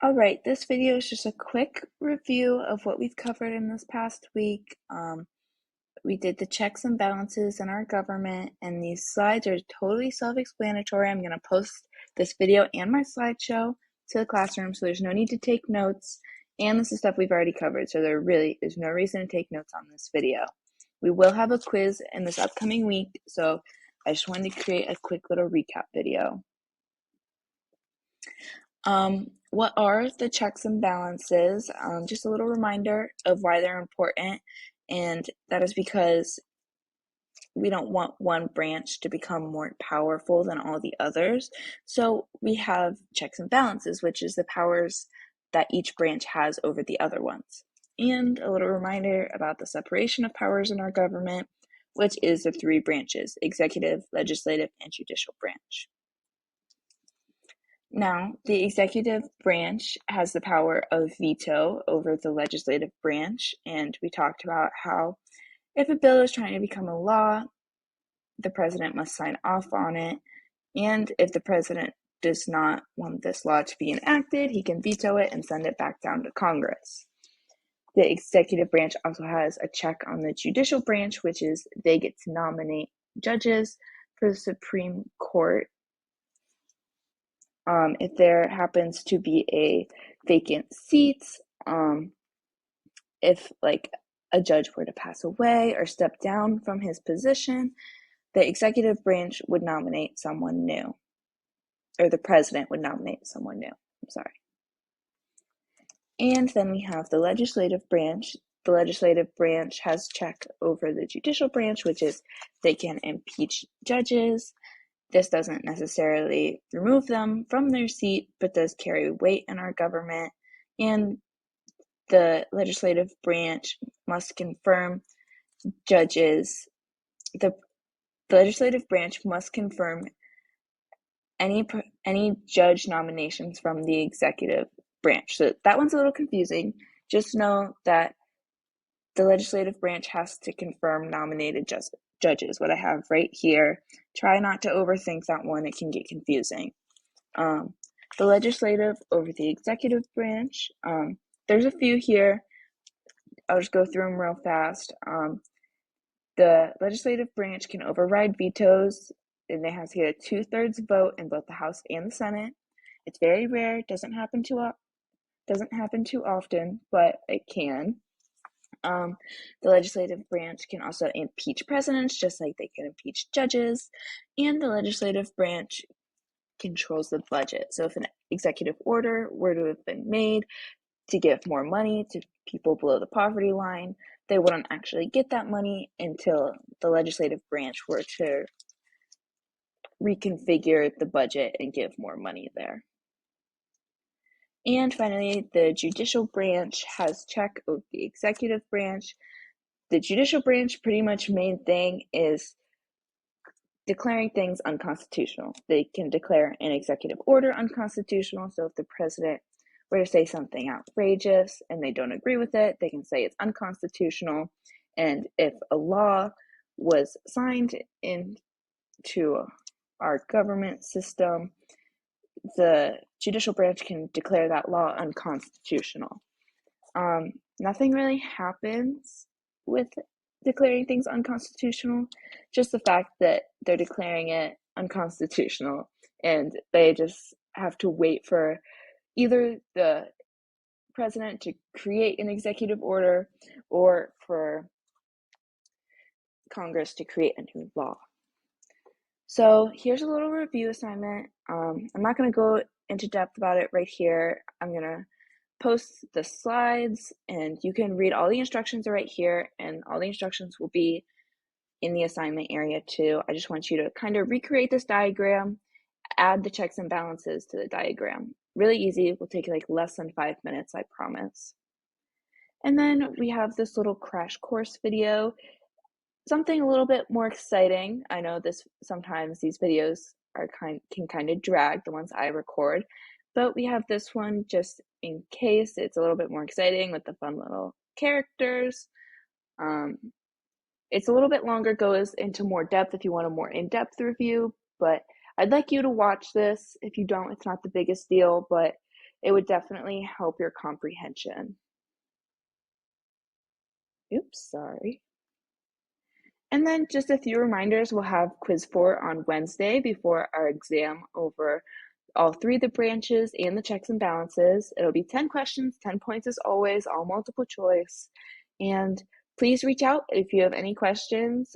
All right, this video is just a quick review of what we've covered in this past week. We did the checks and balances in our government, and these slides are totally self-explanatory. I'm going to post this video and my slideshow to the classroom, so there's no need to take notes, and this is stuff we've already covered, so there's no reason to take notes on this video. We will have a quiz in this upcoming week, so I just wanted to create a quick little recap video. What are the checks and balances? Just a little reminder of why they're important, and that is because we don't want one branch to become more powerful than all the others. So we have checks and balances, which is the powers that each branch has over the other ones. And a little reminder about the separation of powers in our government, which is the three branches: executive, legislative, and judicial branch. Now, the executive branch has the power of veto over the legislative branch, and we talked about how if a bill is trying to become a law, the president must sign off on it, and if the president does not want this law to be enacted, he can veto it and send it back down to Congress. The executive branch also has a check on the judicial branch, which is they get to nominate judges for the Supreme Court. If there happens to be a vacant seat, if like a judge were to pass away or step down from his position, the executive branch would nominate someone new, or the president would nominate someone new. I'm sorry. And then we have the legislative branch. The legislative branch has check over the judicial branch, which is they can impeach judges. This doesn't necessarily remove them from their seat, but does carry weight in our government. And the legislative branch must confirm judges. The legislative branch must confirm any judge nominations from the executive branch. So that one's a little confusing. Just know that the legislative branch has to confirm nominated judges, what I have right here. Try not to overthink that one, it can get confusing. The legislative over the executive branch, there's a few here. I'll just go through them real fast. The legislative branch can override vetoes, and they have to get a 2/3 vote in both the House and the Senate. It's very rare, doesn't happen too often, but it can. The legislative branch can also impeach presidents, just like they can impeach judges, and the legislative branch controls the budget. So if an executive order were to have been made to give more money to people below the poverty line, they wouldn't actually get that money until the legislative branch were to reconfigure the budget and give more money there. And finally, the judicial branch has check over the executive branch. The judicial branch pretty much main thing is declaring things unconstitutional. They can declare an executive order unconstitutional, so if the president were to say something outrageous and they don't agree with it, they can say it's unconstitutional. And if a law was signed into our government system, the judicial branch can declare that law unconstitutional. Nothing really happens with declaring things unconstitutional, just the fact that they're declaring it unconstitutional, and they just have to wait for either the president to create an executive order or for Congress to create a new law. So here's a little review assignment. I'm not going to go into depth about it right here. I'm going to post the slides, and you can read all the instructions are right here, and all the instructions will be in the assignment area too. I just want you to kind of recreate this diagram, add the checks and balances to the diagram. Really easy, it will take like less than 5 minutes, I promise. And then we have this little crash course video, something a little bit more exciting. I know sometimes these videos can kind of drag, the ones I record, but we have this one just in case. It's a little bit more exciting with the fun little characters. It's a little bit longer, goes into more depth if you want a more in-depth review, but I'd like you to watch this. If you don't, it's not the biggest deal, but It would definitely help your comprehension. Oops, sorry. And then just a few reminders, we'll have quiz 4 on Wednesday before our exam over all 3 of the branches and the checks and balances. It'll be 10 questions, 10 points as always, all multiple choice. And please reach out if you have any questions.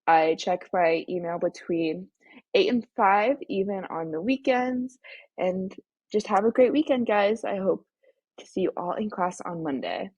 I check by email between 8 and 5, even on the weekends. And just have a great weekend, guys. I hope to see you all in class on Monday.